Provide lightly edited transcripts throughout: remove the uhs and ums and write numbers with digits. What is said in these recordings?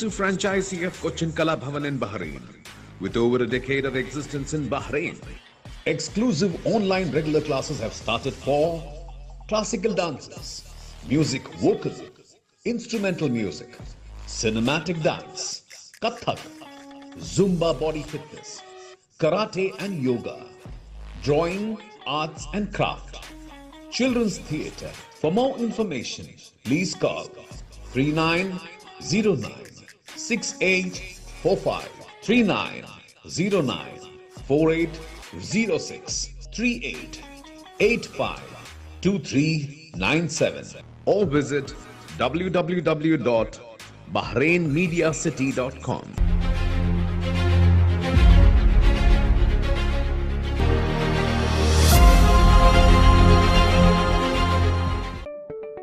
franchisee of Cochin Kala Bhavan in Bahrain. With over a decade of existence in Bahrain, exclusive online regular classes have started for classical dances, music vocal, instrumental music, cinematic dance, Kathak, Zumba body fitness, karate and yoga, drawing, arts and craft, children's theatre. For more information, please call 3909 6845 3909 4806 3885 2397 or visit www.bahrainmediacity.com.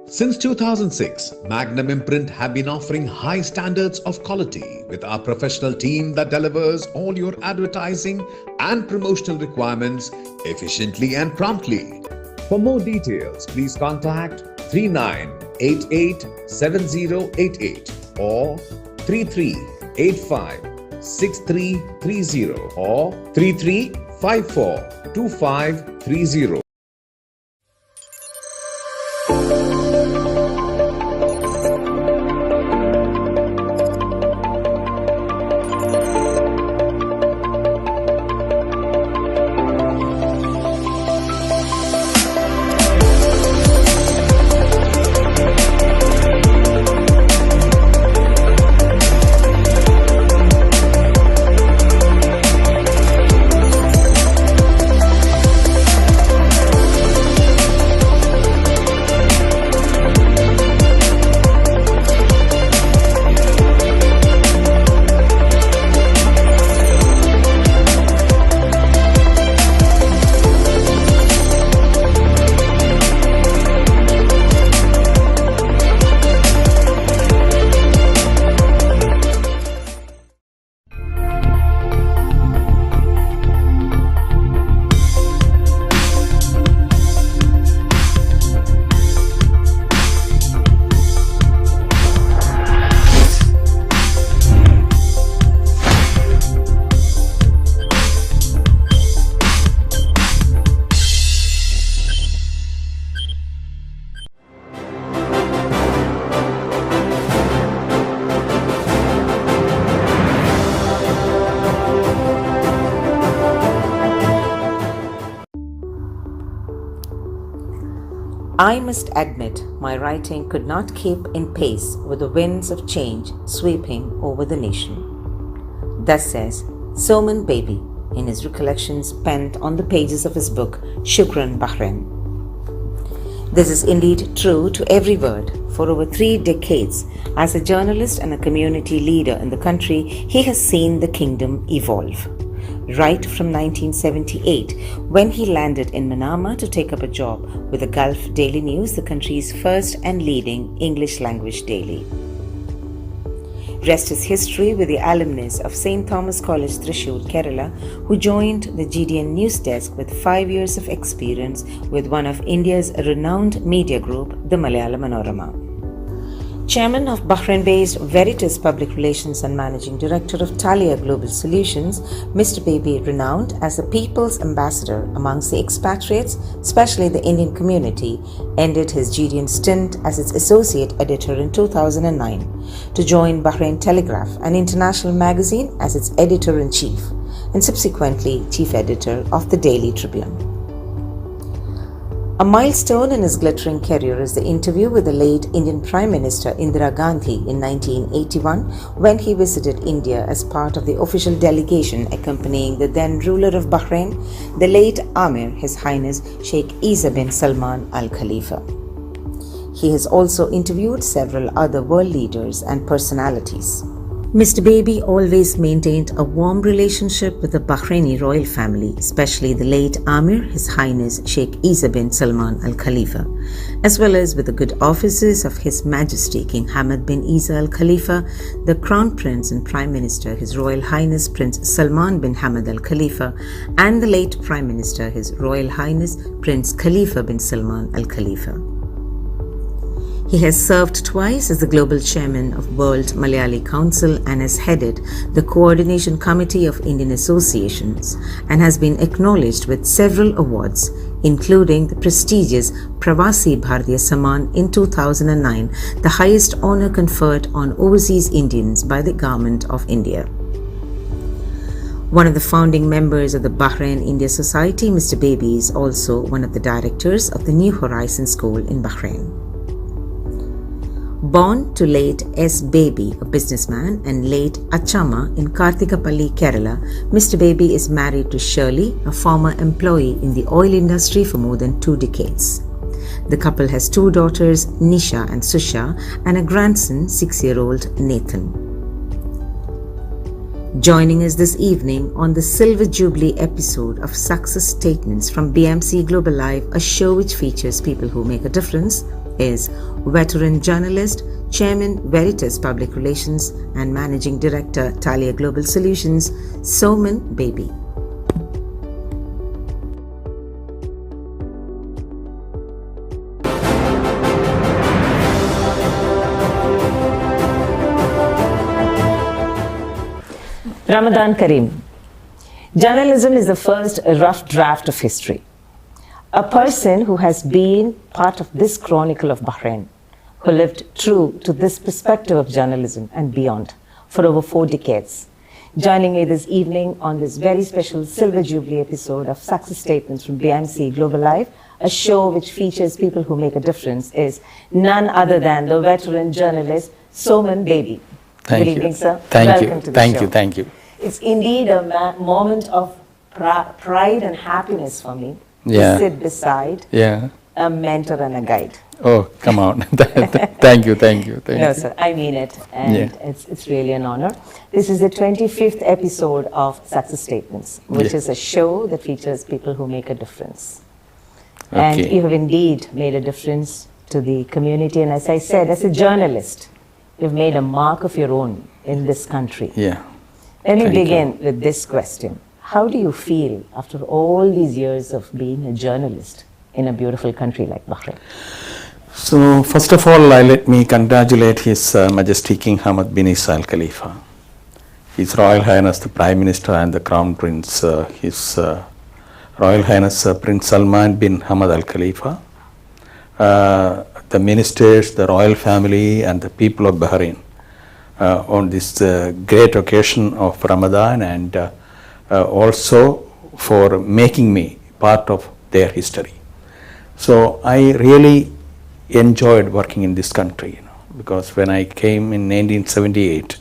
Since 2006, Magnum Imprint have been offering high standards of quality with our professional team that delivers all your advertising and promotional requirements efficiently and promptly. For more details, please contact 39887088 or 33856330 or 33542530. I must admit, my writing could not keep in pace with the winds of change sweeping over the nation. Thus says Soman Baby in his recollections penned on the pages of his book Shukran Bahrain. This is indeed true to every word. For over 3 decades, as a journalist and a community leader in the country, he has seen the kingdom evolve. Right from 1978, when he landed in Manama to take up a job with the Gulf Daily News, the country's first and leading English language daily. Rest is history with the alumnus of St. Thomas College, Thrissur, Kerala, who joined the GDN news desk with 5 years of experience with one of India's renowned media group, the Malayalam Manorama. Chairman of Bahrain-based Veritas Public Relations and Managing Director of Talia Global Solutions, Mr. Baby, renowned as the People's Ambassador amongst the expatriates, especially the Indian community, ended his GDN stint as its Associate Editor in 2009 to join Bahrain Telegraph, an international magazine, as its Editor-in-Chief and subsequently Chief Editor of the Daily Tribune. A milestone in his glittering career is the interview with the late Indian Prime Minister Indira Gandhi in 1981 when he visited India as part of the official delegation accompanying the then ruler of Bahrain, the late Amir, His Highness Sheikh Isa bin Salman Al Khalifa. He has also interviewed several other world leaders and personalities. Mr. Baby always maintained a warm relationship with the Bahraini royal family, especially the late Amir, His Highness Sheikh Isa bin Salman Al Khalifa, as well as with the good offices of His Majesty King Hamad bin Isa Al Khalifa, the Crown Prince and Prime Minister His Royal Highness Prince Salman bin Hamad Al Khalifa, and the late Prime Minister His Royal Highness Prince Khalifa bin Salman Al Khalifa. He has served twice as the Global Chairman of World Malayali Council and has headed the Coordination Committee of Indian Associations and has been acknowledged with several awards, including the prestigious Pravasi Bharatiya Soman in 2009, the highest honor conferred on overseas Indians by the Government of India. One of the founding members of the Bahrain India Society, Mr. Baby, is also one of the directors of the New Horizon School in Bahrain. Born to late S. Baby, a businessman, and late Achama in Karthikapalli, Kerala, Mr. Baby is married to Shirley, a former employee in the oil industry for more than 2 decades. The couple has 2 daughters, Nisha and Susha, and a grandson, 6-year-old Nathan. Joining us this evening on the Silver Jubilee episode of Success Statements from BMC Global Live, a show which features people who make a difference, is veteran journalist, Chairman Veritas Public Relations and Managing Director Talia Global Solutions, Soman Baby. Ramadan Kareem. Journalism is the first rough draft of history. A person who has been part of this chronicle of Bahrain, who lived true to this perspective of journalism and beyond for over 4 decades. Joining me this evening on this very special Silver Jubilee episode of Success Statements from BMC Global Live, a show which features people who make a difference, is none other than the veteran journalist Soman Baby. Thank Good you. evening, sir. Thank Welcome you. to the Thank show. you. Thank you. It's indeed a moment of pride and happiness for me Yeah. to sit beside Yeah. a mentor and a guide. Oh, come on. Thank you. Thank you. Thank No, you. sir, I mean it, and Yeah. it's really an honor. This is the 25th episode of Success Statements, which Yeah. is a show that features people who make a difference. And Okay. you have indeed made a difference to the community, and as I said, as a journalist, you've made a mark of your own in this country. Yeah. Let me Thank you. begin with this question. How do you feel after all these years of being a journalist in a beautiful country like Bahrain? So, first of all, let me congratulate His Majesty King Hamad bin Isa Al Khalifa, His Royal Highness the Prime Minister and the Crown Prince, His Royal Highness Prince Salman bin Hamad Al Khalifa, the ministers, the royal family, and the people of Bahrain on this great occasion of Ramadan, and also for making me part of their history. So I really enjoyed working in this country, because when I came in 1978,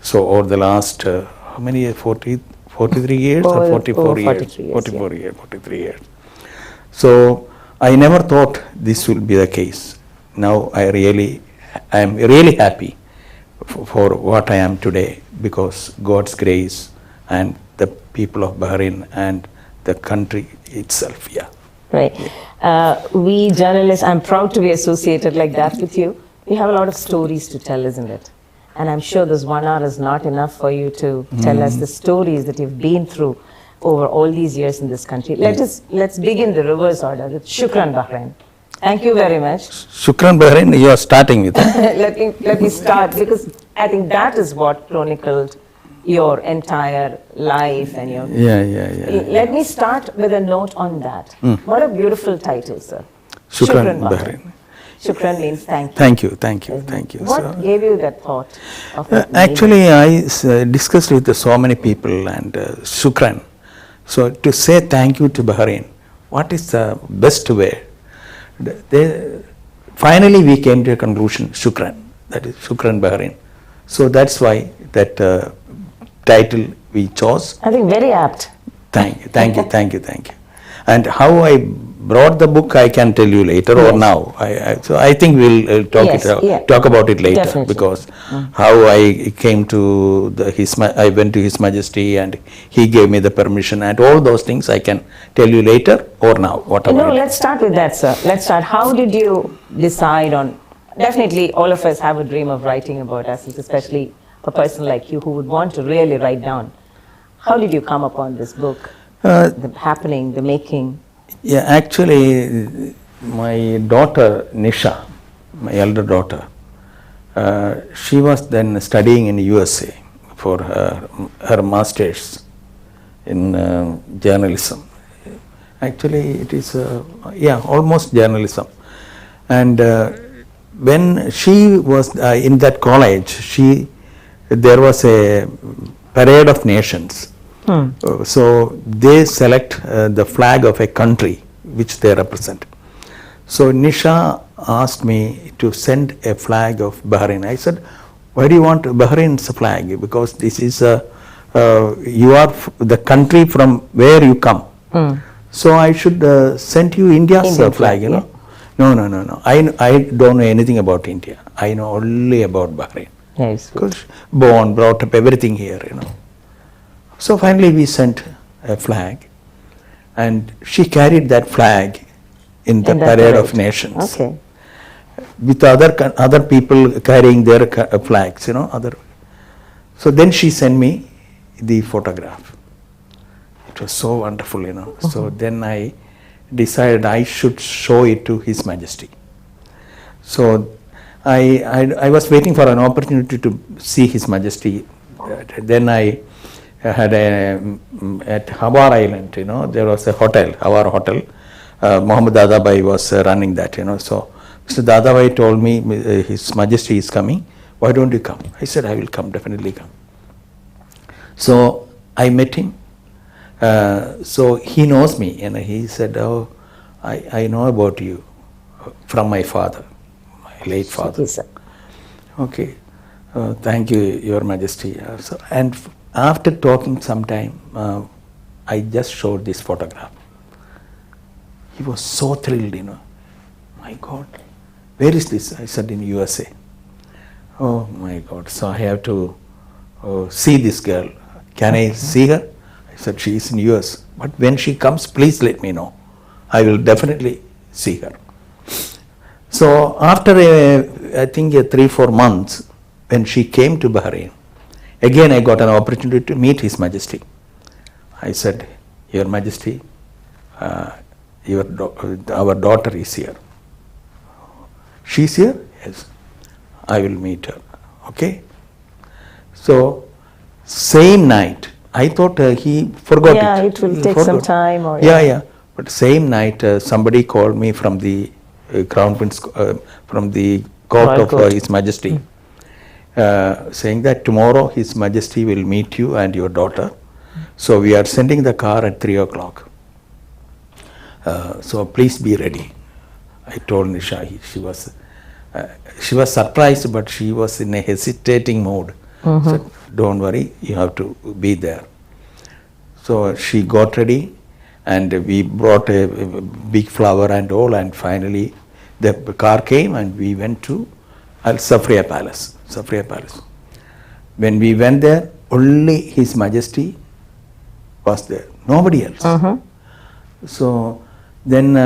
so over the last how many years, 43 years or 44 years? 43 years, 44 years, 43 years. So I never thought this will be the case. Now I am really happy for what I am today, because God's grace and the people of Bahrain and the country itself. Yeah. Right. We journalists, I'm proud to be associated like that with you. We have a lot of stories to tell, isn't it? And I'm sure this 1 hour is not enough for you to tell us the stories that you've been through over all these years in this country. Let's begin the reverse order with Shukran Bahrain. Thank you very much. Shukran Bahrain, you are starting with that. let me start, because I think that is what chronicled your entire life and your... Yeah. Let me start with a note on that. What a beautiful title, sir. Shukran Bahrain. Shukran means thank you. Thank you. What gave you that thought of that name? Actually, I discussed with so many people, and Shukran. So to say thank you to Bahrain, what is the best way? Finally we came to a conclusion, Shukran. That is Shukran Bahrain. So that's why that title we chose. I think very apt. Thank you. And how I brought the book, I can tell you later, or now. So I think we'll talk about it later. Definitely. Because how I came to I went to His Majesty and he gave me the permission, and all those things I can tell you later or now. Whatever. No, let's start with that, sir. Let's start. How did you decide on? Definitely, all of us have a dream of writing about ourselves, especially a person like you who would want to really write down. How did you come upon this book? The happening, the making? Yeah, actually, my daughter Nisha, my elder daughter, she was then studying in USA for her master's in journalism. Actually, it is almost journalism. And when she was in that college, there was a parade of nations. So they select the flag of a country which they represent. So Nisha asked me to send a flag of Bahrain. I said, why do you want Bahrain's flag? Because this is you are the country from where you come. So I should send you India's flag, you know. No. I don't know anything about India. I know only about Bahrain. Yes. Because born, brought up, everything here, you know. So finally we sent a flag, and she carried that flag in the parade of nations. Okay. With other people carrying their flags, you know. So then she sent me the photograph. It was so wonderful, you know. So then I decided I should show it to His Majesty. So I was waiting for an opportunity to see His Majesty. Then I had at Hawar Island, you know, there was a hotel, Hawar Hotel. Muhammad Dadabai was running that, you know. So Mr. Dadabai told me, His Majesty is coming. Why don't you come? I said, I will come, definitely come. So I met him. So he knows me, and he said, oh, I know about you from my father, my late father. Yes, sir. Okay, thank you, Your Majesty. And after talking some time, I just showed this photograph. He was so thrilled, you know. My God, where is this? I said, in USA. Oh my God, so I have to see this girl. Can I see her? I said, she is in US. But when she comes, please let me know. I will definitely see her. So after I think 3-4 months, when she came to Bahrain, again I got an opportunity to meet His Majesty. I said, Your Majesty, our daughter is here. She's here? Yes. I will meet her. Okay? So same night, I thought he forgot it. Yeah, it will take some time. Or Yeah. But same night, somebody called me from the Crown Prince, from the court of His Majesty, saying that tomorrow His Majesty will meet you and your daughter. So we are sending the car at 3 o'clock. So please be ready. I told Nisha. She was surprised, but she was in a hesitating mode. So don't worry, you have to be there. So she got ready, and we brought a big flower and all, and finally the car came and we went to Al Safriya Palace. When we went there, only His Majesty was there, nobody else. So then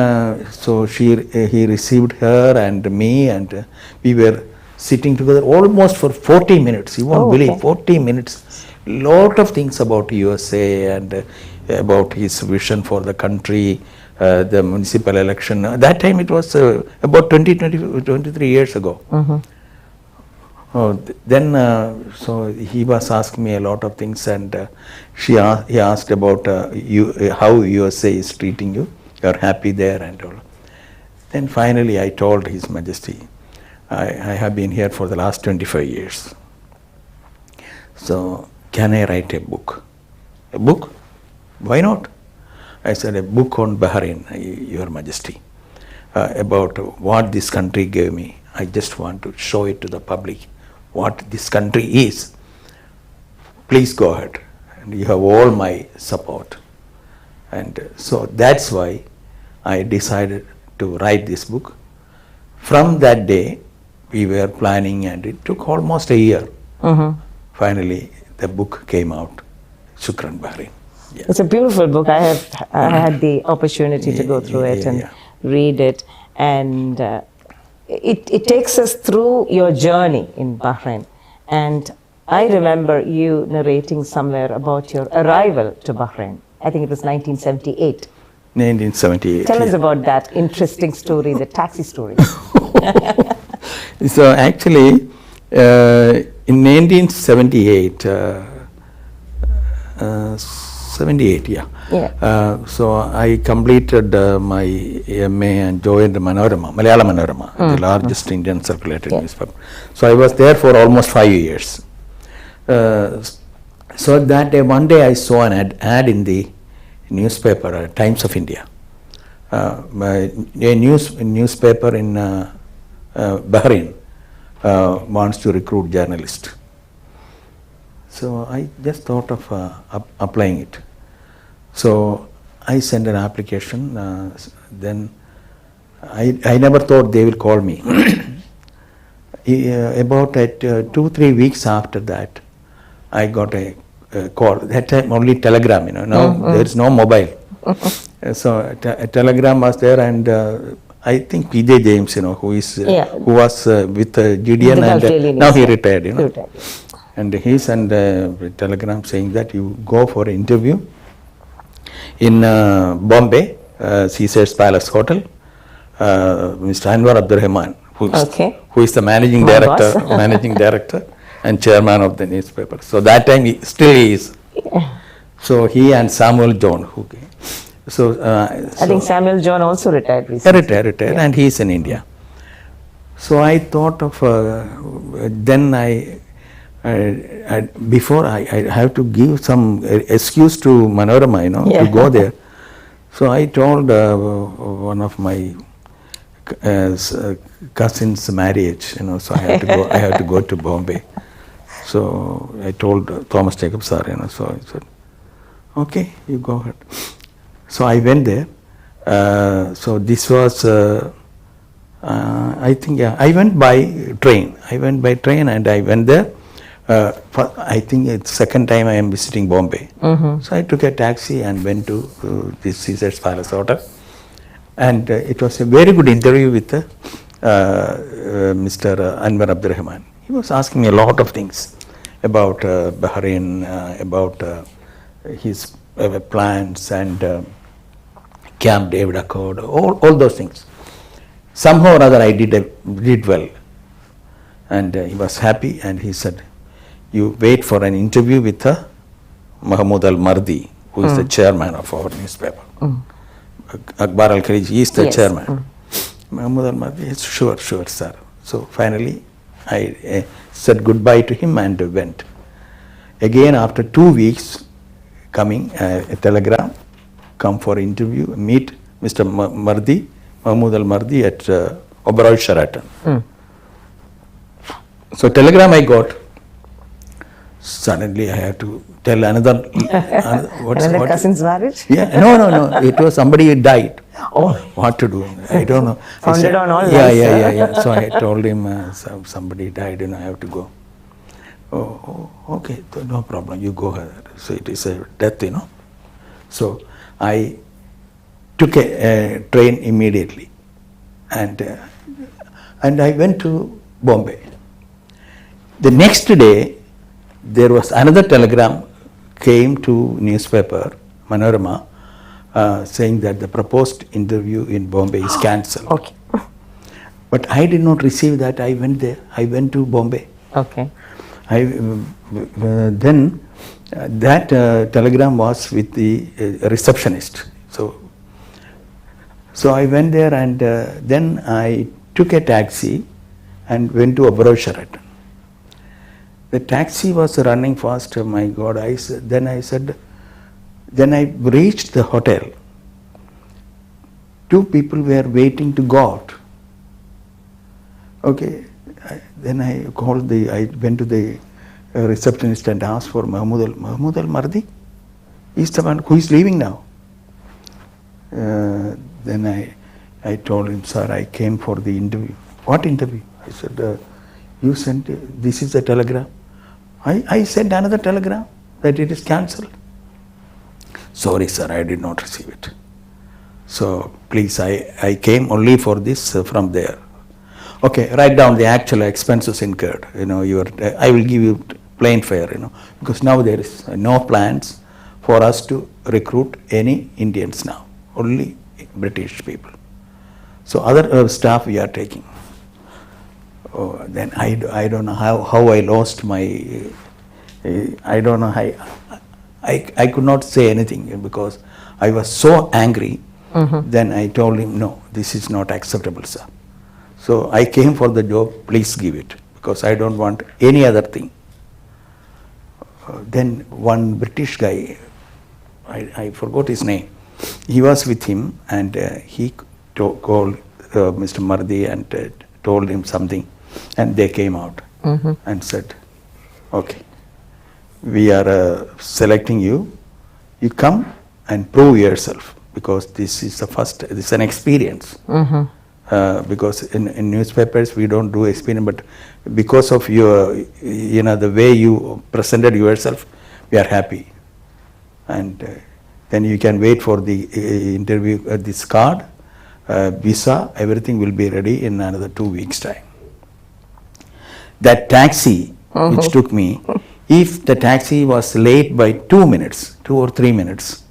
he received her and me, and we were sitting together almost for 40 minutes. You won't believe, 40 minutes. Lot of things about USA and about his vision for the country, the municipal election. That time it was about 23 years ago. So he was asking me a lot of things, and he asked about how USA is treating you. You are happy there and all. Then finally I told His Majesty, I have been here for the last 25 years. So can I write a book? A book? Why not? I said, a book on Bahrain, Your Majesty, about what this country gave me. I just want to show it to the public, what this country is. Please go ahead, and you have all my support. And so that's why I decided to write this book. From that day, we were planning, and it took almost a year. Finally, the book came out, Shukran Bahrain. Yes. It's a beautiful book. I had the opportunity to go through it and read it, and it takes us through your journey in Bahrain. And I remember you narrating somewhere about your arrival to Bahrain. I think it was 1978. 1978. Tell us about that interesting story, the taxi story. So actually, in 1978, 78, yeah. So I completed my MA and joined Manorama, Malayalam Manorama, the largest Indian circulated newspaper. So I was there for almost 5 years. So that day, one day I saw an ad in the newspaper, Times of India. A newspaper in Bahrain wants to recruit journalists. So I just thought of applying it. So I sent an application. Then I never thought they will call me. About 2-3 weeks after that, I got a call. That time only telegram, Now there is no mobile. So a telegram was there, and I think PJ James, who was with GDN, and now he retired, And he sent a telegram saying that you go for an interview in Bombay, Caesar's Palace Hotel. Mr. Anwar Abdurrahman, who is the managing director and chairman of the newspaper. So that time he is. So he and Samuel John, who came. So I think Samuel John also retired recently. Retired, and he is in India. So I thought of then before I have to give some excuse to Manorama, to go there. So I told one of my cousin's marriage, so I have to go to Bombay. So I told Thomas Jacob sir, so I said, okay, you go ahead. So I went there. So this was, I think, I went by train. And I went there. I think it's second time I am visiting Bombay. So I took a taxi and went to this Caesar's Palace Hotel. And it was a very good interview with Mr. Anwar Abdurrahman. He was asking me a lot of things about Bahrain, about his plans and Camp David Accord, all those things. Somehow or other I did well. And he was happy, and he said, you wait for an interview with Mahmoud Al-Mardi, who is the chairman of our newspaper. Akbar Al-Khariji is the chairman. Mahmoud Al-Mardi, sure, sir. So finally I said goodbye to him and went. Again, after 2 weeks, coming a telegram, come for interview, meet Mr. Mardi, Mahmoud Al-Mardi at Oberoi Sheraton. So telegram I got. Suddenly I have to tell another cousin's marriage? Yeah, no. It was somebody who died. What to do? I don't know. Founded on all Yeah. So I told him somebody died and I have to go. Oh, okay, no problem. You go ahead. So it is a death, So I took a train immediately, and I went to Bombay. The next day, there was another telegram came to newspaper Manorama saying that the proposed interview in Bombay is cancelled. Okay. But I did not receive that. I went there. I went to Bombay. Okay. Then that telegram was with the receptionist. So I went there, and then I took a taxi and went to Oberoi Sheraton. The taxi was running fast. My God! Then I reached the hotel. 2 people were waiting to go out. Okay. Then I went to the receptionist and asked for Mahmoud Al-Mardi. He's the one who is leaving now. Then I told him, sir, I came for the interview. What interview? I said, you sent, this is a telegram. I sent another telegram that it is cancelled. Sorry, sir, I did not receive it. So please, I came only for this from there. Okay, write down the actual expenses incurred. I will give you plain fare. Because now there is no plans for us to recruit any Indians now. Only British people. So other staff we are taking. Then I don't know how I lost my, I don't know, I could not say anything because I was so angry. Then I told him, no, this is not acceptable, sir. So I came for the job, please give it, because I don't want any other thing. Then one British guy, I forgot his name, he was with him and he called Mr. Mardi and told him something, and they came out and said, okay, we are selecting you, you come and prove yourself, because this is the first, this is an experience. Because in newspapers we don't do experience, but because of your, the way you presented yourself, we are happy. And then you can wait for the interview, this card, visa, everything will be ready in another 2 weeks' time. That taxi which took me, if the taxi was late by 2 minutes, 2 or 3 minutes,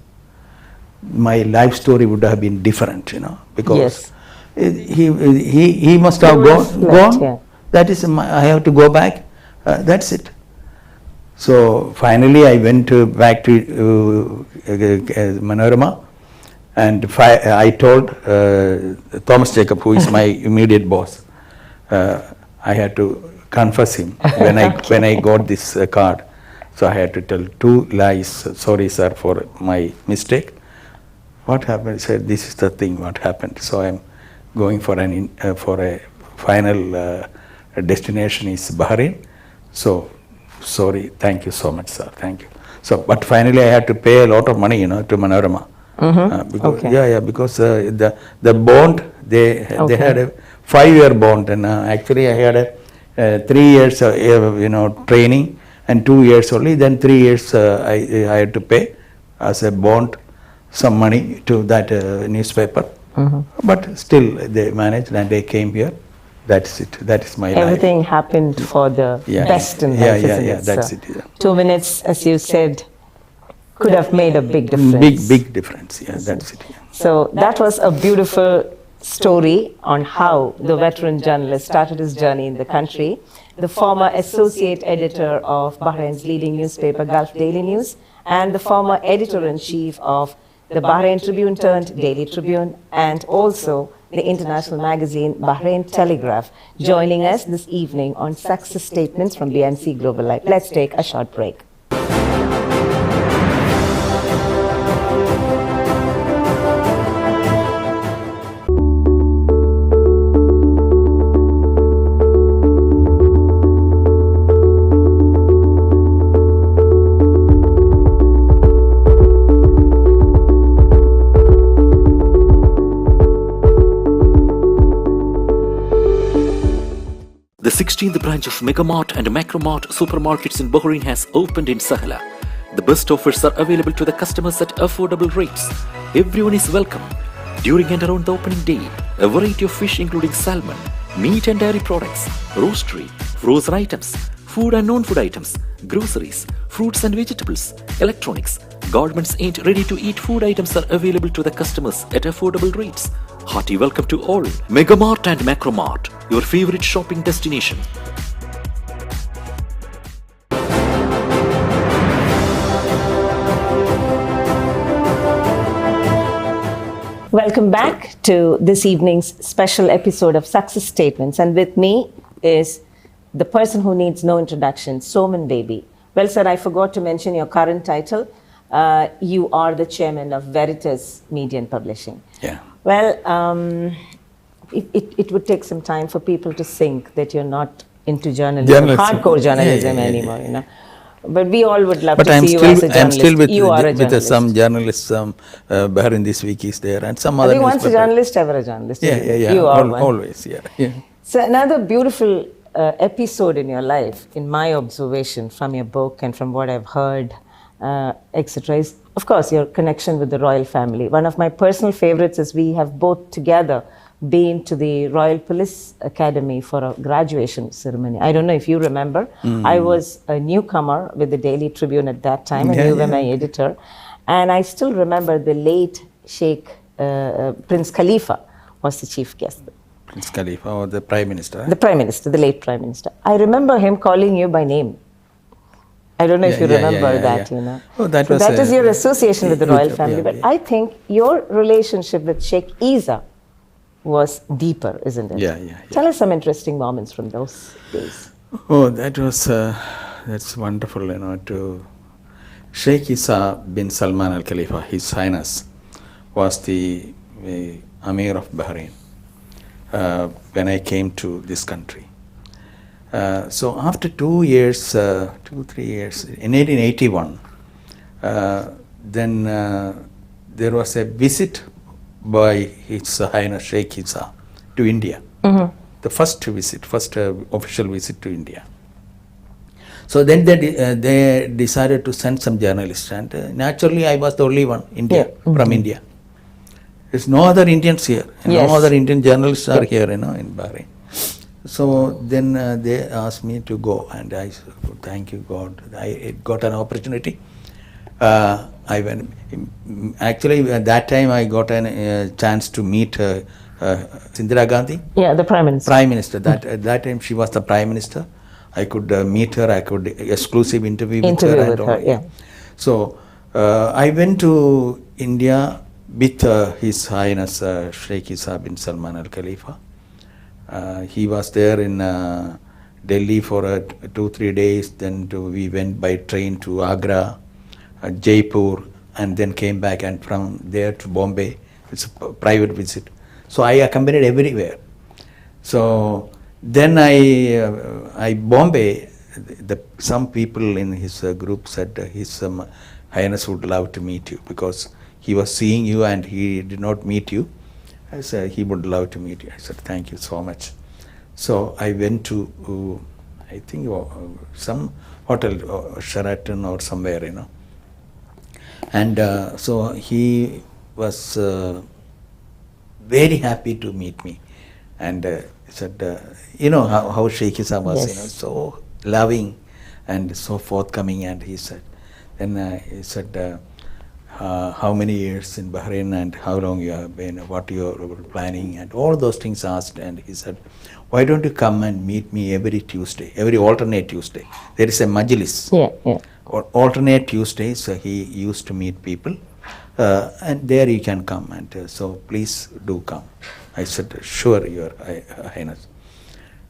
my life story would have been different, because he must have gone. Yeah. That is, I have to go back. That's it. So finally, I went back to Manorama, and I told Thomas Jacob, who is my immediate boss, I had to confess him when I got this card. So I had to tell 2 lies. Sorry, sir, for my mistake. What happened? He said, this is the thing, what happened. So I'm going for a final destination is Bahrain. So, sorry, thank you so much, sir, thank you. So, but finally I had to pay a lot of money, to Manorama. Because, because the bond, they had a 5-year bond, and actually I had a 3 years, training, and 2 years only. Then 3 years I had to pay as a bond some money to that newspaper. But still they managed and they came here. That's it. That is my Everything life. happened for the best in life, isn't it? That's So it. Yeah. 2 minutes, as you said, could have made a big difference. Big difference. Yeah, that's it. Yeah. So that was a beautiful story on how the veteran journalist started his journey in the country. The former associate editor of Bahrain's leading newspaper, Gulf Daily News, and the former editor-in-chief of the Bahrain Tribune turned Daily Tribune, and also the international magazine Bahrain Telegraph, joining us this evening on Success Statements from BMC Global Live. Let's take a short break. The 16th branch of Megamart and Macromart supermarkets in Bahrain has opened in Sahala. The best offers are available to the customers at affordable rates. Everyone is welcome. During and around the opening day, a variety of fish including salmon, meat and dairy products, roastery, frozen items, food and non-food items, groceries, fruits and vegetables, electronics, garments and ready-to-eat food items are available to the customers at affordable rates. Hearty welcome to all. Megamart and Macromart, your favorite shopping destination. Welcome back to this evening's special episode of Success Statements. And with me is the person who needs no introduction, Soman Baby. Well, sir, I forgot to mention your current title. You are the chairman of Veritas Media and Publishing. Yeah. Well, it would take some time for people to think that you're not into journalism. Hardcore journalism anymore, you know. But we all would love to see you as a journalist. I'm still with, you are a journalist. some journalists, Bahrain This Week is there, and some other. I think once a journalist, ever a journalist. Yeah. You are one. Always, yeah. So another beautiful episode in your life, in my observation from your book and from what I've heard, etc., is, of course, your connection with the royal family. One of my personal favorites is we have both together been to the Royal Police Academy for a graduation ceremony. I don't know if you remember. I was a newcomer with the Daily Tribune at that time, and you were my editor. And I still remember the late Sheikh Prince Khalifa was the chief guest. Prince Khalifa or the Prime Minister? The Prime Minister, the late Prime Minister. I remember him calling you by name. I don't know if you remember that, you know. Oh, that so was that is your association with the royal family. But yeah. I think your relationship with Sheikh Isa was deeper, isn't it? Yeah. Tell us some interesting moments from those days. Oh, that was, that's wonderful, you know, to Sheikh Isa bin Salman Al Khalifa, His Highness, was the Amir of Bahrain when I came to this country. So after 3 years, in 1881, then there was a visit by His Highness Sheikh Isa to India. The first official visit to India. So then they decided to send some journalists, and naturally I was the only one from India. There's no other Indians here, no other Indian journalists are here, you know, in Bahrain. So then they asked me to go, and I said, oh, thank you God, I got an opportunity. I went. Actually, at that time I got a chance to meet Indira Gandhi. Yeah, the Prime Minister. Prime Minister. At that time she was the Prime Minister. I could meet her. I could exclusive interview with her. Yeah. So I went to India with His Highness Sheikh Isa bin Salman Al Khalifa. He was there in Delhi for 2-3 days. Then we went by train to Agra, Jaipur, and then came back, and from there to Bombay. It's a private visit. So I accompanied everywhere. So then Bombay, some people in his group said His Highness would love to meet you because he was seeing you and he did not meet you. I said he would love to meet you. I said thank you so much. So I went to I think some hotel, Sheraton or somewhere, you know. And so he was very happy to meet me, and he said, you know how Sheikh Isa was, you know, so loving and so forthcoming. And he said, then he said, how many years in Bahrain and how long you have been, what you are planning, and all those things asked. And he said, why don't you come and meet me every Tuesday, every alternate Tuesday? There is a majlis. Yeah. Alternate Tuesdays he used to meet people, and there you can come, and so please do come. I said, sure, Your Highness.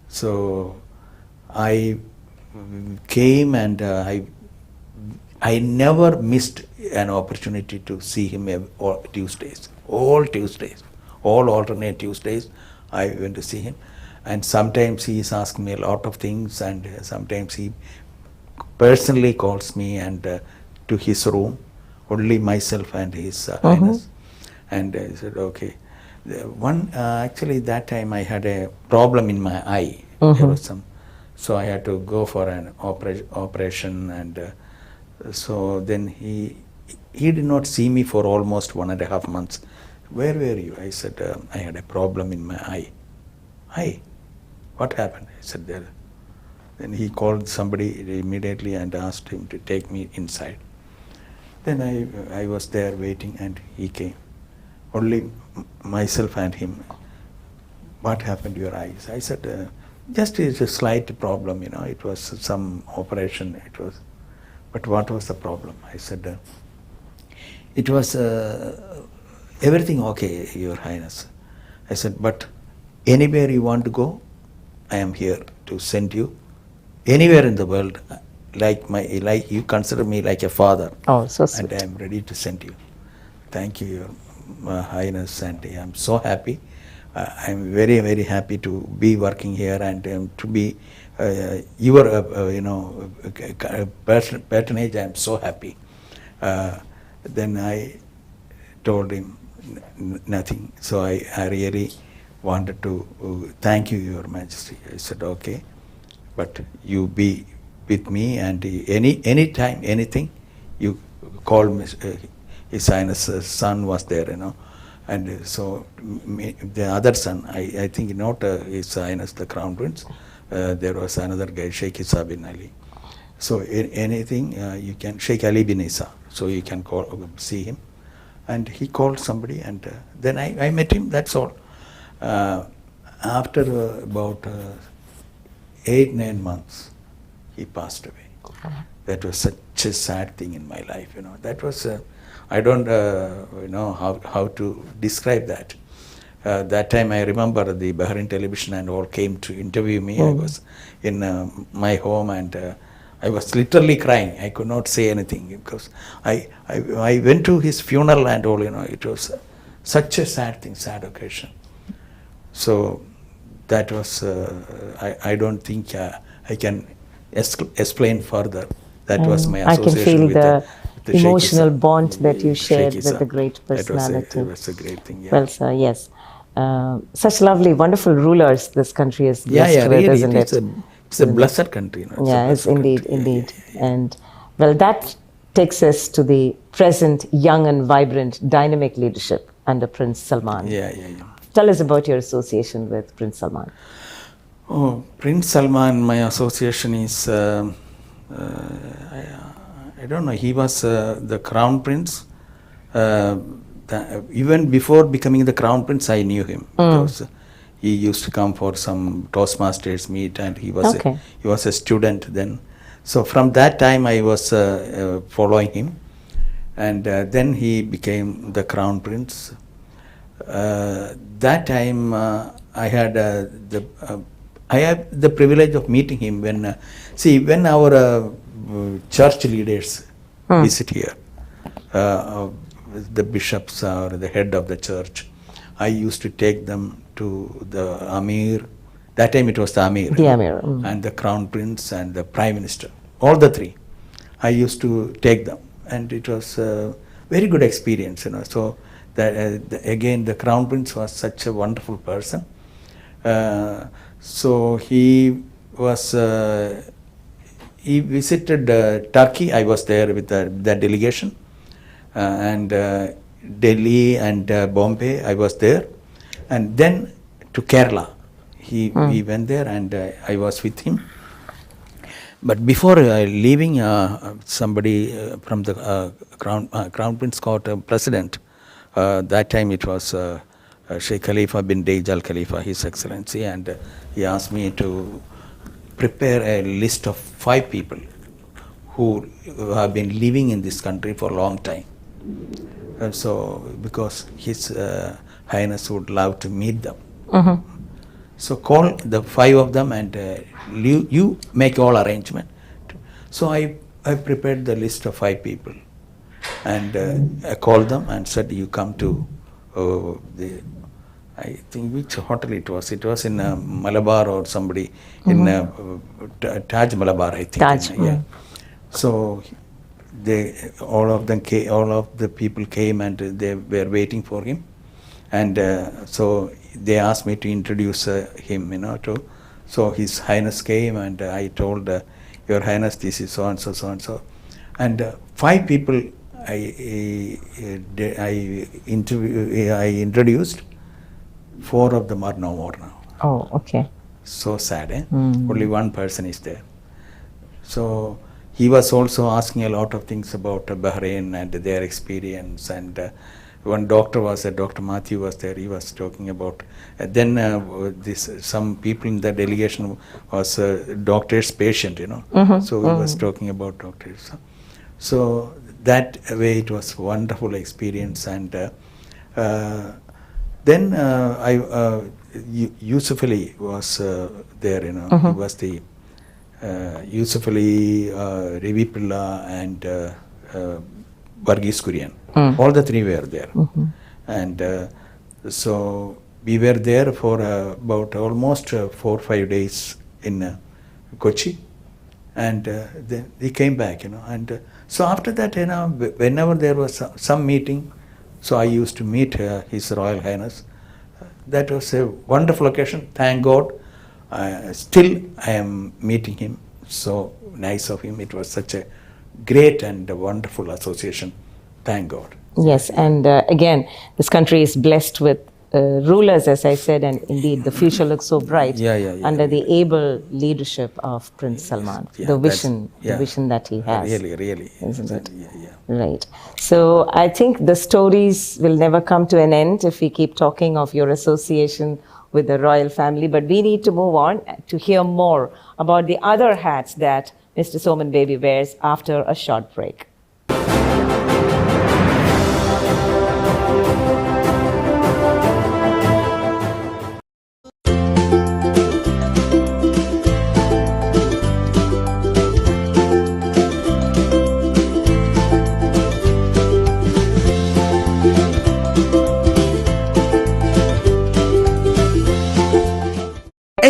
So I came, and I never missed an opportunity to see him all Tuesdays, all alternate Tuesdays I went to see him. And sometimes he is asking me a lot of things, and sometimes he personally calls me and to his room, only myself and His Highness. And I said, okay. Actually that time I had a problem in my eye. There was so I had to go for an operation, and so then he did not see me for almost 1.5 months. Where were you? I said, I had a problem in my eye. Eye? What happened? I said, there. Then he called somebody immediately and asked him to take me inside. Then I was there waiting, and he came. Only myself and him. What happened to your eyes? I said, just it's a slight problem, you know. It was some operation. But what was the problem? I said, it was everything okay, Your Highness. I said, but anywhere you want to go, I am here to send you. Anywhere in the world, like you consider me like a father. Oh, so sweet. And I am ready to send you. Thank you, Your Highness, and I am so happy. I am very, very happy to be working here, and to be your, patronage. I am so happy. Then I told him nothing. So I really wanted to thank you, Your Majesty. I said, okay, but you be with me, and any time, anything, you call me. His Highness' son was there, you know, and so the other son, I think not His Highness the Crown Prince, there was another guy, Sheikh Isa bin Ali. So anything you can, Sheikh Ali bin Isa, so you can see him. And he called somebody, and then I met him, that's all. after about 8-9 months, he passed away. That was such a sad thing in my life, you know. That was, I don't know how to describe that. That time I remember the Bahrain television and all came to interview me. I was in my home and I was literally crying. I could not say anything because I went to his funeral and all, you know. It was such a sad thing, sad occasion. So that was, I don't think I can explain further. That was my I can association feel with the emotional Sheikh bond that you shared Sheikh with the great personality. It was a great thing, yeah. Well, sir, yes. Such lovely, wonderful rulers this country is blessed with, really, isn't it? It's a blessed country. You know, It's indeed. And well, that takes us to the present young and vibrant, dynamic leadership under Prince Salman. Yeah. Tell us about your association with Prince Salman. Oh, Prince Salman, my association is, I don't know, he was the crown prince. Even before becoming the crown prince, I knew him because he used to come for some Toastmasters meet and he was a student then. So from that time I was following him and then he became the crown prince. That time I had the privilege of meeting him when our church leaders visit here, the bishops or the head of the church, I used to take them to the Amir. That time it was the Amir. And the crown prince and the prime minister, all the three. I used to take them and it was a very good experience, you know. So that again, the crown prince was such a wonderful person. So he visited Turkey. I was there with the delegation, and Delhi and Bombay. I was there, and then to Kerala. He went there, and I was with him. But before leaving, somebody from the Crown Prince Court president. That time it was Sheikh Khalifa bin Deij Al Khalifa, His Excellency, and he asked me to prepare a list of 5 people who have been living in this country for a long time. And so, because His Highness would love to meet them. So call the 5 of them and you make all arrangement. So I prepared the list of 5 people. And I called them and said, you come to I think which hotel it was. It was in Malabar or somebody in Taj Malabar, I think. Taj. Yeah. So all of the people came and they were waiting for him. And so they asked me to introduce him, you know. So His Highness came and I told Your Highness, this is so and so, so and so. And 5 people I introduced. 4 of them are no more now. Oh, okay. So sad, eh? Only one person is there. So he was also asking a lot of things about Bahrain and their experience. And one doctor Dr. Matthew was there. He was talking about. Then some people in the delegation was doctor's patient, you know. So he was talking about doctors. So that way it was wonderful experience. And then Yusuf Ali was there, you know. He was the Yusuf Ali, Ravi Pilla and Varghese Kurian. All the 3 were there. And so we were there for about almost 4 or 5 days in Kochi. And then we came back, you know. And so after that, you know, whenever there was some meeting, so I used to meet His Royal Highness. That was a wonderful occasion. Thank God. Still, I am meeting him. So nice of him. It was such a great and wonderful association. Thank God. Yes, and again, this country is blessed with rulers, as I said, and indeed the future looks so bright under the able leadership of Prince Salman. The vision that he has. Really. Isn't it? Right. So I think the stories will never come to an end if we keep talking of your association with the royal family. But we need to move on to hear more about the other hats that Mr. Soman Baby wears after a short break.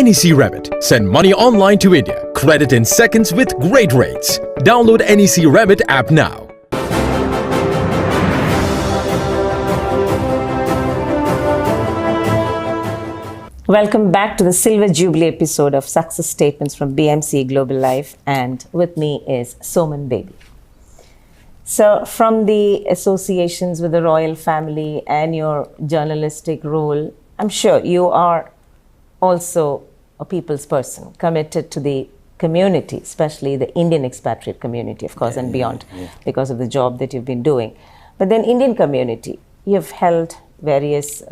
NEC Remit. Send money online to India. Credit in seconds with great rates. Download NEC Remit app now. Welcome back to the Silver Jubilee episode of Success Statements from BMC Global Life, and with me is Soman Baby. So, from the associations with the royal family and your journalistic role, I'm sure you are also a people's person, committed to the community, especially the Indian expatriate community, of course, and beyond, because of the job that you've been doing. But then Indian community, you've held various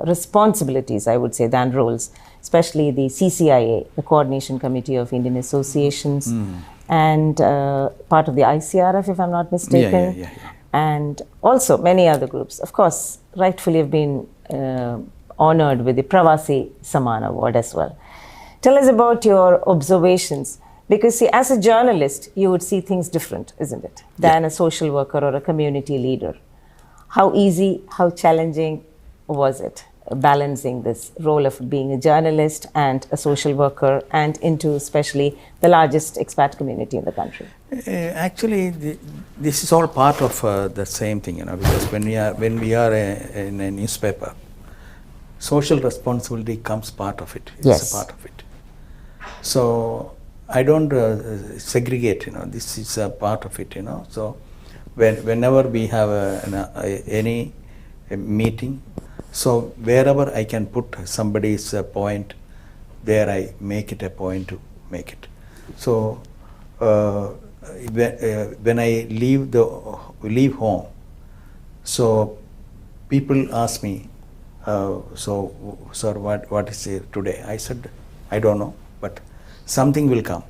responsibilities, I would say, than roles, especially the CCIA, the Coordination Committee of Indian Associations, and part of the ICRF, if I'm not mistaken, and also many other groups. Of course, rightfully have been honored with the Pravasi Saman Award as well. Tell us about your observations, because see, as a journalist, you would see things different, isn't it, than a social worker or a community leader. How easy, how challenging was it, balancing this role of being a journalist and a social worker, and into especially the largest expat community in the country? Actually, this is all part of the same thing, because when we are in a newspaper, social responsibility comes part of it. It's a part of it. So I don't segregate, this is a part of it, So whenever we have any meeting, so wherever I can put somebody's point, there I make it a point to make it. So when I leave home, so people ask me, so sir, what is it today? I said, I don't know, but something will come.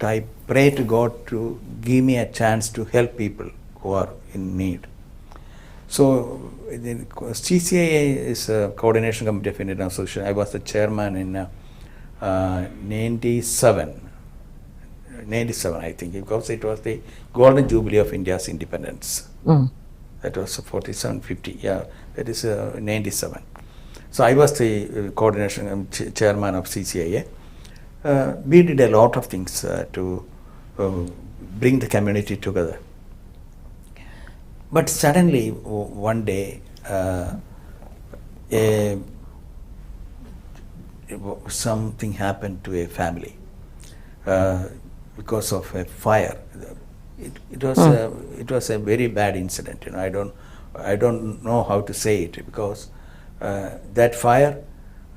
I pray to God to give me a chance to help people who are in need. So the CCIA is a Coordination Committee of Indian Association. I was the chairman in 97, I think, because it was the Golden Jubilee of India's independence. That was 47-50, that is 97. So I was the coordination chairman of CCIA. We did a lot of things to bring the community together. But suddenly, one day, something happened to a family because of a fire. It was a very bad incident. I don't know how to say it, because that fire,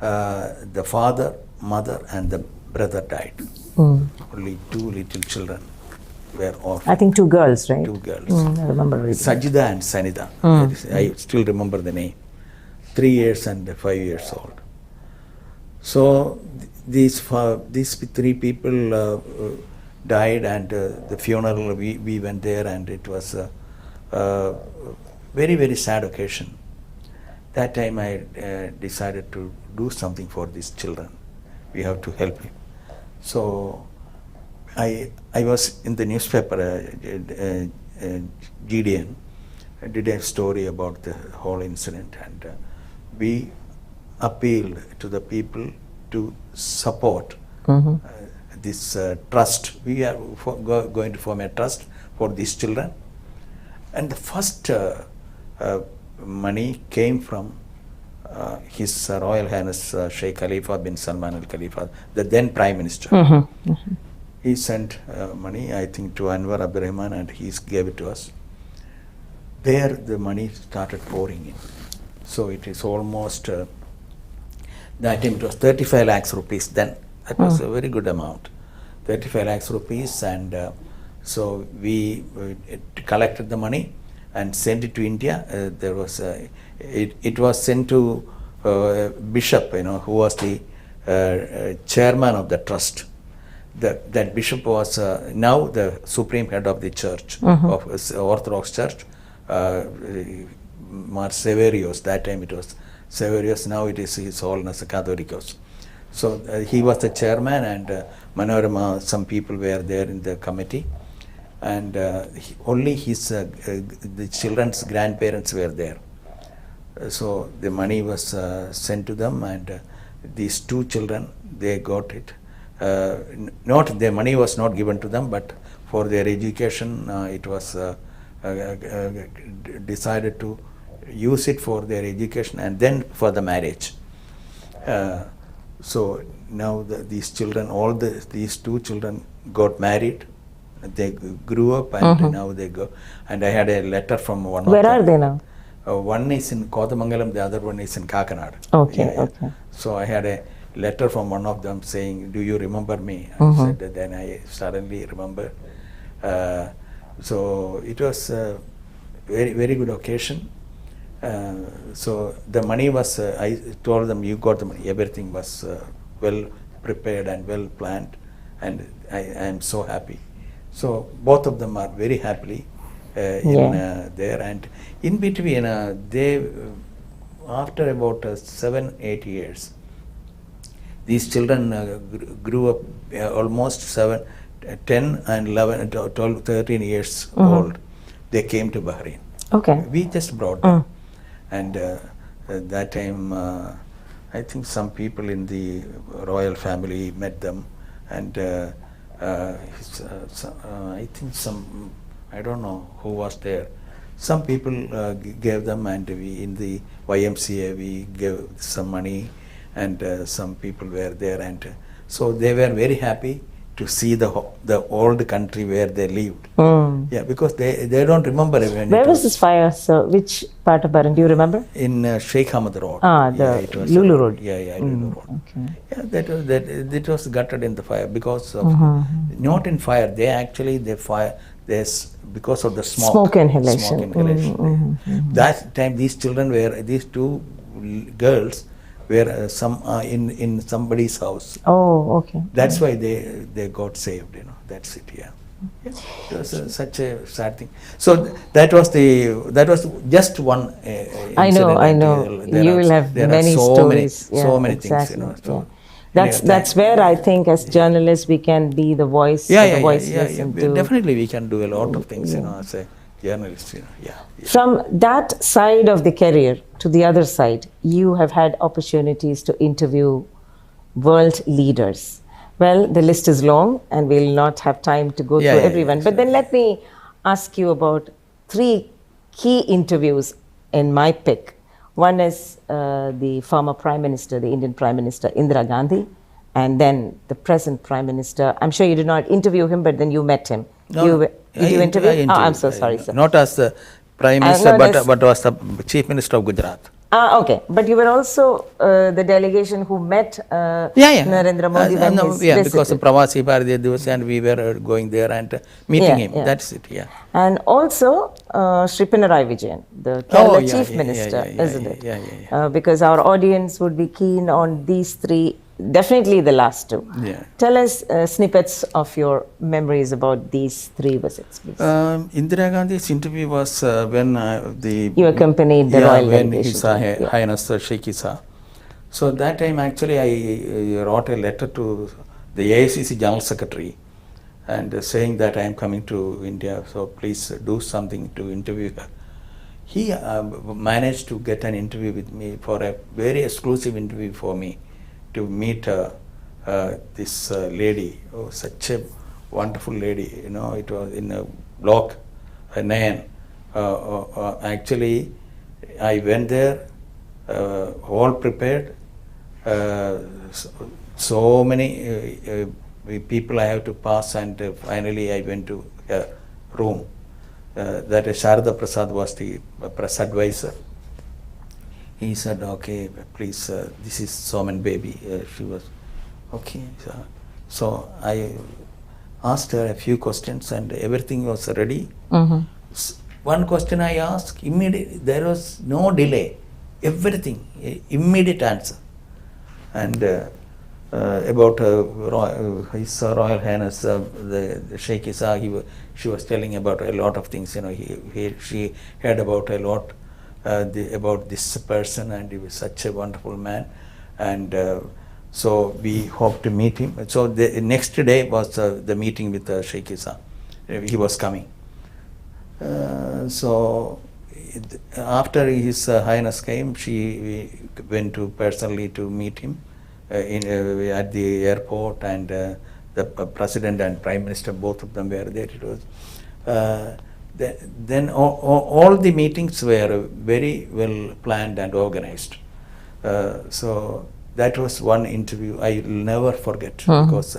the father, mother, and the brother died. Only two little children were orphaned. I think two girls, right? Two girls. I remember reading. Sajida and Sanida. I still remember the name. 3 years and 5 years old. So these three people died, and the funeral, we went there, and it was a very, very sad occasion. That time I decided to do something for these children. We have to help him. So I was in the newspaper, GDN. I did a story about the whole incident, and we appealed to the people to support this trust. We are going to form a trust for these children, and the first money came from His Royal Highness Sheikh Khalifa bin Salman Al Khalifa, the then Prime Minister. He sent money, I think, to Anwar Abdurrahman, and he gave it to us. There the money started pouring in. So it is almost, that time it was 35 lakhs rupees then. That was a very good amount. 35 lakhs rupees, and so we collected the money and sent it to India. It was sent to bishop, who was the chairman of the trust. That bishop was now the supreme head of the church, of Orthodox Church, Mar Severios. That time it was Severios, now it is His Holiness Catholicos. So he was the chairman, and Manorama, some people were there in the committee, and only his the children's grandparents were there. So the money was sent to them, and these two children, they got it. Not the money was not given to them, but for their education, it was decided to use it for their education and then for the marriage. So now these children, these two children got married. They grew up, and now they go. And I had a letter from one of them. Where are they now? One is in Kodamangalam, the other one is in Kakanad. Okay, okay. So I had a letter from one of them saying, "Do you remember me?" I said that. Then I suddenly remembered. So it was a very, very good occasion. So the money was, I told them, you got the money. Everything was well prepared and well planned, and I am so happy. So both of them are very happily there, and in between they after about 7-8 years, these children grew up almost 10 and 11, 12, 13 years old. They came to Bahrain. Okay. We just brought them. And that time, I think some people in the royal family met them, and I think some, I don't know who was there. Some people gave them, and we in the YMCA we gave some money, and some people were there, and so they were very happy to see the old country where they lived. Yeah, because they don't remember when. Where was this fire? So which part of Bahrain do you remember? In Sheikh Hamad Road. It was Lulu Road. Lulu Road. Okay. Yeah, that was gutted in the fire because of not in fire. They actually because of the smoke. Smoke inhalation. Smoke inhalation. That time these two girls were in somebody's house. Oh, okay. That's why they got saved. That's it. Yeah. It was such a sad thing. So that was just one. I know. You will have many stories. So many things. So that's where I think as journalists we can be the voice. Yeah. Definitely, we can do a lot of things. As a journalist. From that side of the career to the other side, you have had opportunities to interview world leaders. Well, the list is long and we'll not have time to go through everyone. But then let me ask you about 3 key interviews in my pick. One is the former Prime Minister, the Indian Prime Minister Indira Gandhi, and then the present Prime Minister. I'm sure you did not interview him, but then you met him. Did you interview? I'm so sorry, sir. Not as the Prime Minister, but was the Chief Minister of Gujarat. Okay. But you were also the delegation who met Narendra Modi when because of Pravasi Bharatiya Divas, and we were going there and meeting him. That's it, And also Shri Pinarayi Vijayan, the Kerala Chief Minister, isn't it? Because our audience would be keen on these 3, definitely the last 2. Tell us snippets of your memories about these 3 visits, please. Indira Gandhi's interview was when you accompanied the royal when delegation. His Highness Sheikh Isa. So that time actually I wrote a letter to the AICC General Secretary and saying that I am coming to India, so please do something to interview her. He managed to get an interview with me, for a very exclusive interview for me, to meet this lady. Oh, such a wonderful lady. It was in a block 9. Actually, I went there, all prepared. So many people I have to pass, and finally I went to a room. That Sharada Prasad was the press advisor. He said, "Okay, please, this is Soman baby." She was, okay. So I asked her a few questions, and everything was ready. One question I asked, immediately, there was no delay. everything, immediate answer. And about His Royal Highness, the Sheikh Isa, she was telling about a lot of things. She heard about a lot about this person, and he was such a wonderful man. And so we hope to meet him. So the next day was the meeting with Sheikh Isa. He was coming. So after His Highness came, we went to personally to meet him at the airport, and the President and Prime Minister, both of them were there. It was then all the meetings were very well planned and organized. So that was one interview I will never forget, because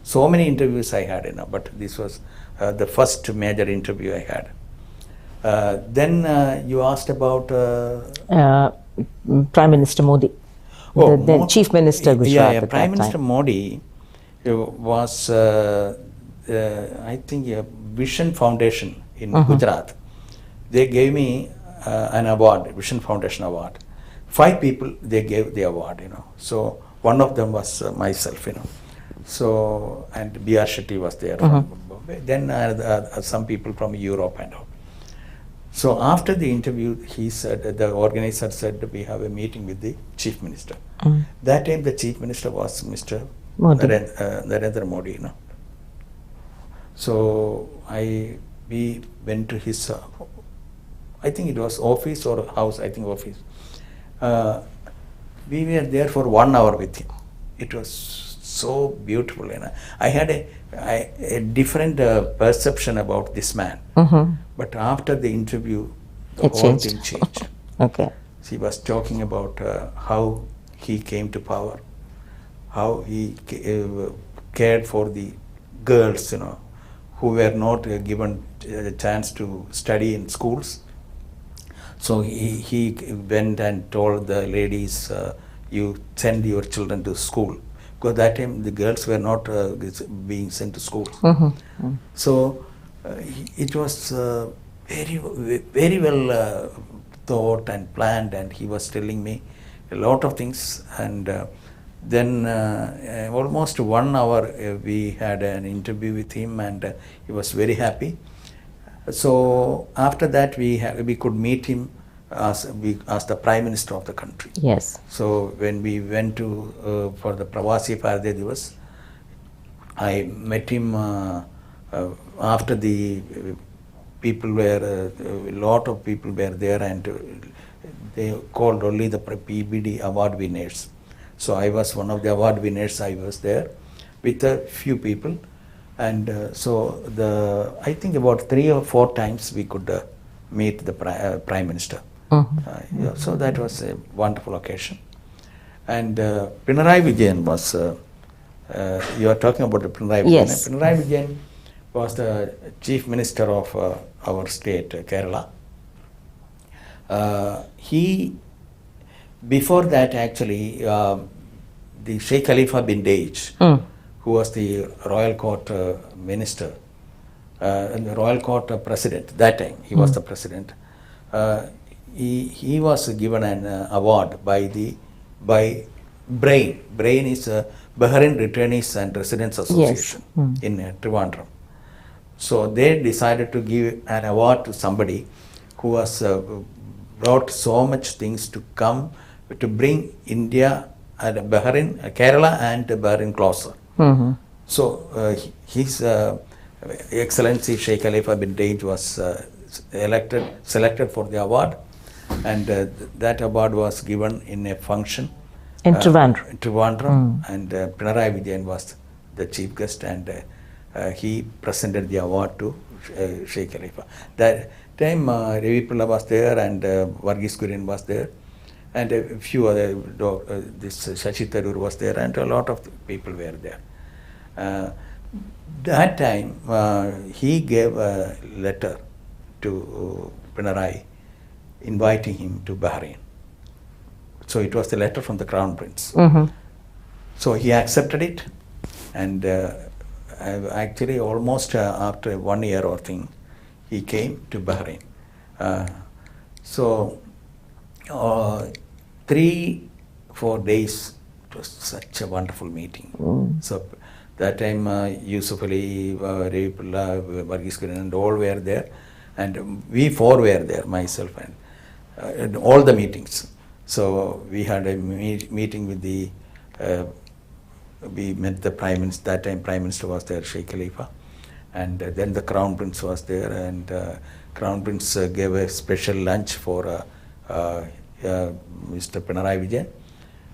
so many interviews I had, but this was the first major interview I had. Then you asked about Prime Minister Modi, the Chief Minister Gujarat. Yeah, Prime Minister Modi was, I think, a Vision Foundation in Gujarat. They gave me an award, Vision Foundation Award. 5 people they gave the award, So one of them was myself, So, and B.R. Shetty was there from Bombay. Then some people from Europe and all. So after the interview, he said, the organizer said, we have a meeting with the Chief Minister. That time the Chief Minister was Mr. Narendra Modi, So we went to his, I think it was office or house, I think office. We were there for 1 hour with him. It was so beautiful. I had a different perception about this man. But after the interview, the whole thing changed. Okay. He was talking about how he came to power, how he cared for the girls, who were not given a chance to study in schools. So he went and told the ladies, you send your children to school. Because that time the girls were not being sent to school. So it was very well thought and planned, and he was telling me a lot of things. And then almost 1 hour we had an interview with him, and he was very happy. So after that we could meet him as the Prime Minister of the country. Yes. So when we went to for the Pravasi Bharatiya Divas, I met him after the people were, a lot of people were there, and they called only the PBD award winners. So I was one of the award winners. I was there with a few people, and so I think about 3 or 4 times we could meet the Prime Minister. So that was a wonderful occasion. And Pinarayi Vijayan was, you are talking about the Pinarayi Vijayan. Yes. Pinarayi Vijayan was the Chief Minister of our state, Kerala. Before that actually, the Sheikh Khalifa bin Deij, who was the Royal Court Minister, and the Royal Court President, that time, he was the President. He was given an award by BRAIN. BRAIN is Bahrain Returnees and Residents Association in Trivandrum. So they decided to give an award to somebody who has brought so much things to come to bring India and Bahrain, Kerala and Bahrain closer. So His Excellency Sheikh Khalifa bin Deij was selected for the award, and that award was given in a function in Trivandrum. And Pinarayi Vijayan was the chief guest, and he presented the award to Sheikh Khalifa. That time Ravi Pilla was there, and Varghese Kurian was there, and a few other, this Shashi Tharoor was there, and a lot of people were there. That time he gave a letter to Pinarayi inviting him to Bahrain. So it was the letter from the Crown Prince. So he accepted it, and actually almost after 1 year or thing, he came to Bahrain. So 3-4 days, it was such a wonderful meeting. So that time Yusuf Ali, Repula, Varghese Kiran and all were there, and we 4 were there, myself and all the meetings. So we had a meeting with the, we met the Prime Minister, that time Prime Minister was there, Sheikh Khalifa, and then the Crown Prince was there, and Crown Prince gave a special lunch for Mr. Pinarayi Vijayan,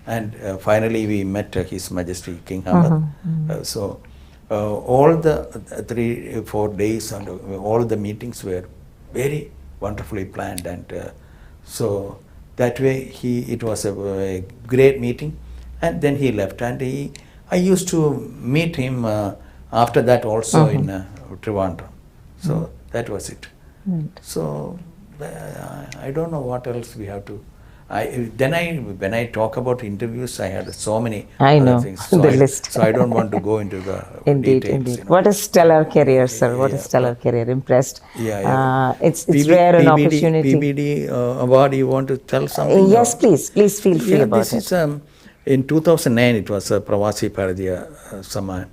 and finally we met His Majesty King Hamad. So all the 3-4 days and all the meetings were very wonderfully planned, and so that way it was a great meeting, and then he left, and I used to meet him after that also in Trivandrum. So that was it. So I don't know what else we have to. When I talk about interviews, I had so many other things. So the list. So I don't want to go into the details. Indeed. You know. What a stellar career, sir. What a stellar career. Impressed. It's rare an opportunity. PBD award, you want to tell something? Yes, please. Please feel free about this it. Is, in 2009, it was Pravasi Paradiya Soman.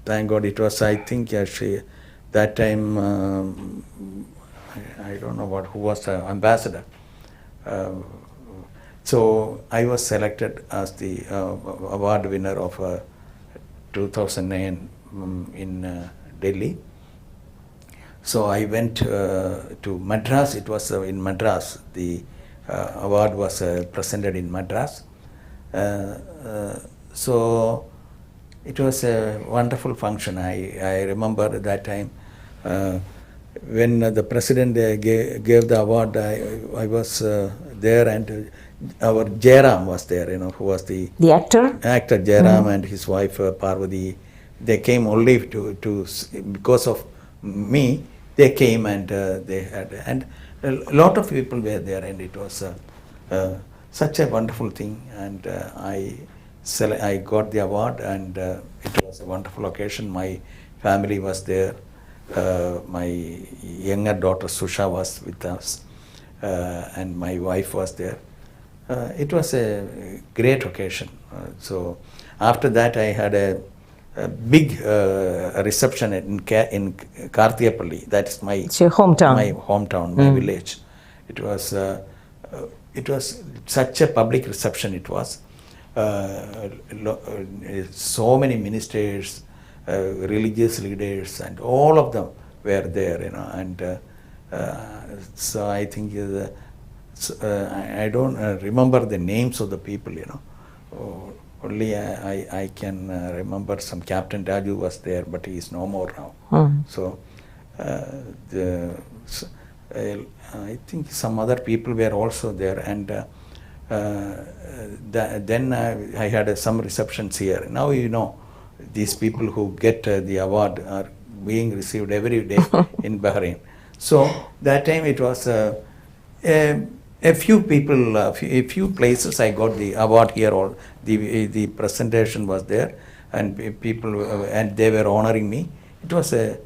Thank God it was, I think, that time, I don't know who was the ambassador. So I was selected as the award winner of 2009 in Delhi. So I went to Madras. It was in Madras. The award was presented in Madras. So it was a wonderful function. I remember that time when the president gave the award. I was there, and our Jairam was there, who was the actor? Actor Jairam and his wife Parvati. They came only to because of me. They came, and they had, and a lot of people were there, and it was such a wonderful thing. And I got the award, and it was a wonderful occasion. My family was there. My younger daughter Susha was with us, and my wife was there. It was a great occasion. So after that, I had a big reception in Karthiyapalli. That is my hometown, my village. It was such a public reception. It was so many ministers, religious leaders, and all of them were there, and so I think I don't remember the names of the people, only I can remember some. Captain Raju was there, but he is no more now. So I think some other people were also there, and then I had some receptions here. Now these people who get the award are being received every day in Bahrain. So that time it was a few people, a few places I got the award here. All the presentation was there, and people and they were honoring me. It was a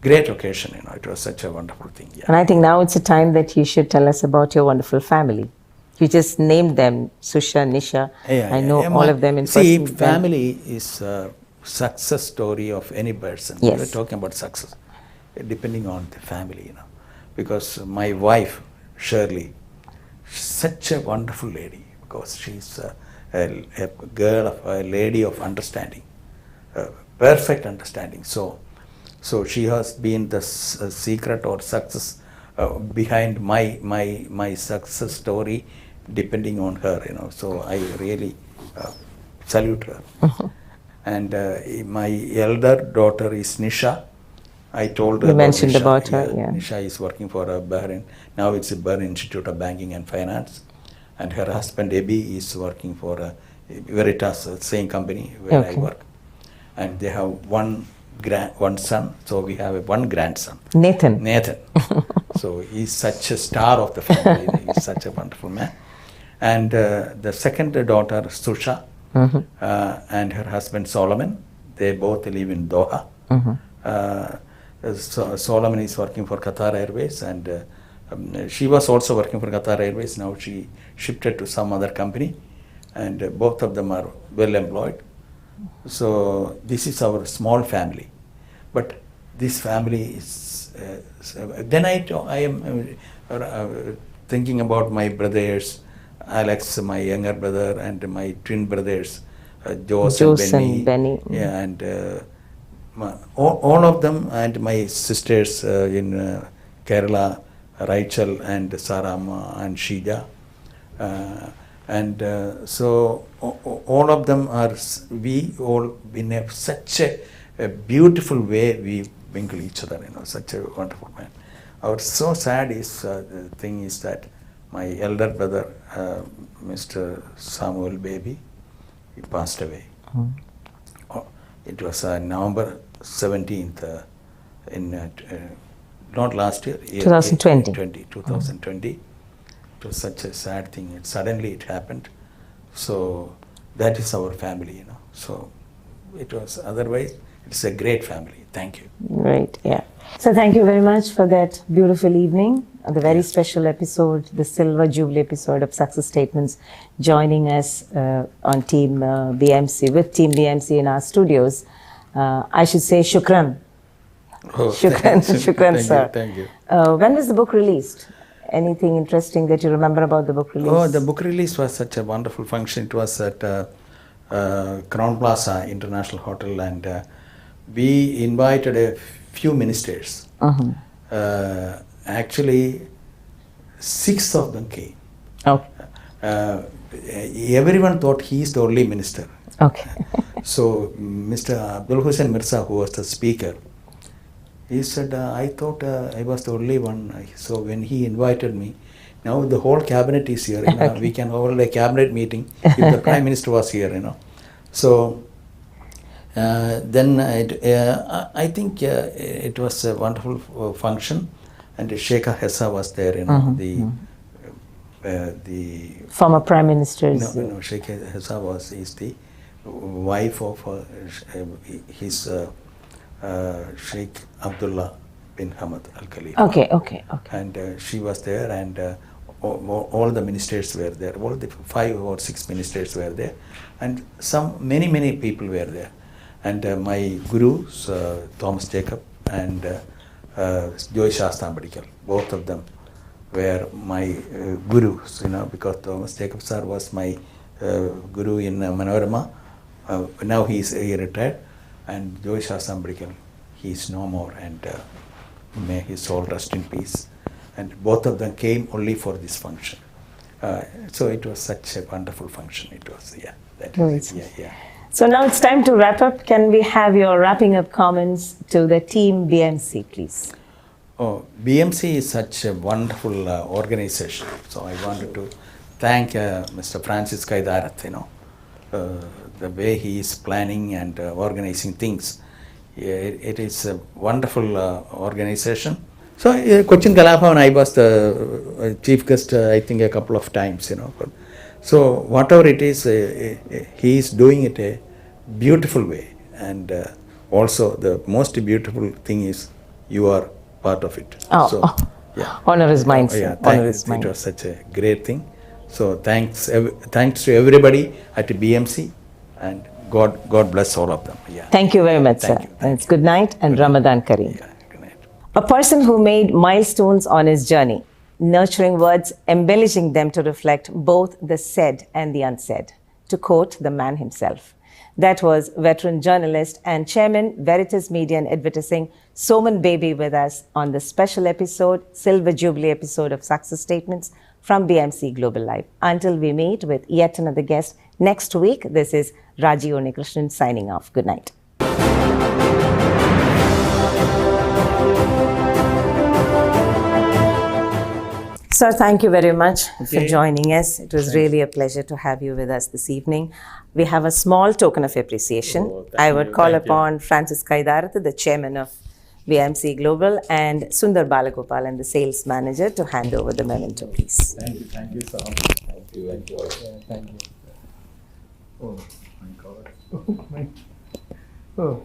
great occasion. It was such a wonderful thing. Yeah. And I think now it's a time that you should tell us about your wonderful family. You just named them, Susha, Nisha. I know all of them in person. See, family is a success story of any person. Yes. We are talking about success, depending on the family, Because my wife, Shirley, such a wonderful lady, because she's a girl, a lady of understanding, perfect understanding. So she has been the secret or success behind my success story, depending on her, So I really salute her. And my elder daughter is Nisha. I told her. You mentioned Nisha. about her, yeah. Nisha is working for Bahrain. Now it's a Bahrain Institute of Banking and Finance. And her husband, Ebi, is working for Veritas, same company where I work. And they have one son, so we have one grandson. Nathan. So he's such a star of the family. He's such a wonderful man. And the second daughter, Susha, and her husband, Solomon, they both live in Doha. Solomon is working for Qatar Airways, and She was also working for Qatar Airways. Now she shifted to some other company, and both of them are well employed. So this is our small family, but this family is. Then I am thinking about my brothers, Alex, my younger brother, and my twin brothers, Jose and Benny. Yeah, and all of them, and my sisters in Kerala, Rachel and Sarama and Shija. So all of them are, we all in such a beautiful way we mingle each other, such a wonderful man. Our so sad is the thing is that my elder brother, Mr. Samuel Baby, he passed away. It was November 17th in not last year, 2020. It was such a sad thing. Suddenly it happened. So that is our family, So it was, otherwise it's a great family. Thank you. Right, yeah. So thank you very much for that beautiful evening, the very special episode, the Silver Jubilee episode of Success Statements, joining us on Team BMC, with Team BMC in our studios. I should say shukran. Oh, shukran, shukran, sir. Thank you. When was the book released? Anything interesting that you remember about the book release? Oh, the book release was such a wonderful function. It was at Crown Plaza International Hotel, and we invited a few ministers. Actually, 6 of them came. Okay. Everyone thought he is the only minister. Okay. So Mr. Abdul Hussain Mirza, who was the speaker, he said, I thought I was the only one. So when he invited me, now the whole cabinet is here. We can hold a cabinet meeting if the Prime Minister was here. So then I think it was a wonderful function, and Sheikh Hessa was there. The former Prime Minister. No, Sheikh Hessa is the wife of his Sheikh Abdullah bin Hamad Al Khalifa. Okay. And she was there, and all the ministers were there. All the 5 or 6 ministers were there, and many people were there. And my gurus, Thomas Jacob and Joy Shastambadikal, both of them were my gurus, because Thomas Jacob sir was my guru in Manorama. Now he is retired, and Joy Shastambadikal, he is no more, and may his soul rest in peace. And both of them came only for this function. So it was such a wonderful function. It was, yeah. So now it's time to wrap up. Can we have your wrapping up comments to the team BMC, please? Oh, BMC is such a wonderful organization. So I wanted to thank Mr. Francis Kaidarat, the way he is planning and organizing things. It is a wonderful organization. So Cochin Kalabhavan, I was the chief guest, I think a couple of times, So whatever it is, he is doing it a beautiful way. And also the most beautiful thing is you are part of it. Honor is mine, sir. It was such a great thing. So thanks to everybody at BMC, and God bless all of them. Thank you very much, sir. It's good night and Ramadan Kareem. Good night. A person who made milestones on his journey, nurturing words, embellishing them to reflect both the said and the unsaid, to quote the man himself. That was veteran journalist and chairman, Veritas Media and Advertising, Soman Baby, with us on the special episode, Silver Jubilee episode of Success Statements from BMC Global Live. Until we meet with yet another guest next week, this is Raji Unnikrishnan signing off. Good night. Sir, thank you very much for joining us. It was really a pleasure to have you with us this evening. We have a small token of appreciation. I would call upon Francis Kaidarat, the chairman of BMC Global, and Sundar Balagopal, and the sales manager, to hand over the memento, please. Thank you so much. Thank you. Thank you. Oh my God. Oh my. Oh.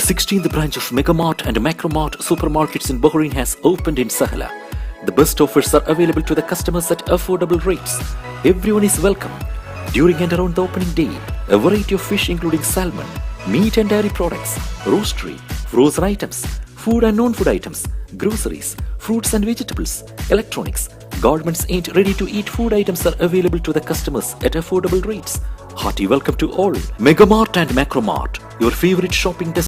16th branch of Megamart and Macromart supermarkets in Bahrain has opened in Sahala. The best offers are available to the customers at affordable rates. Everyone is welcome. During and around the opening day, a variety of fish including salmon, meat and dairy products, roastery, frozen items, food and non-food items, groceries, fruits and vegetables, electronics, garments and ready-to-eat food items are available to the customers at affordable rates. Hearty welcome to all. Megamart and Macromart, your favorite shopping destination.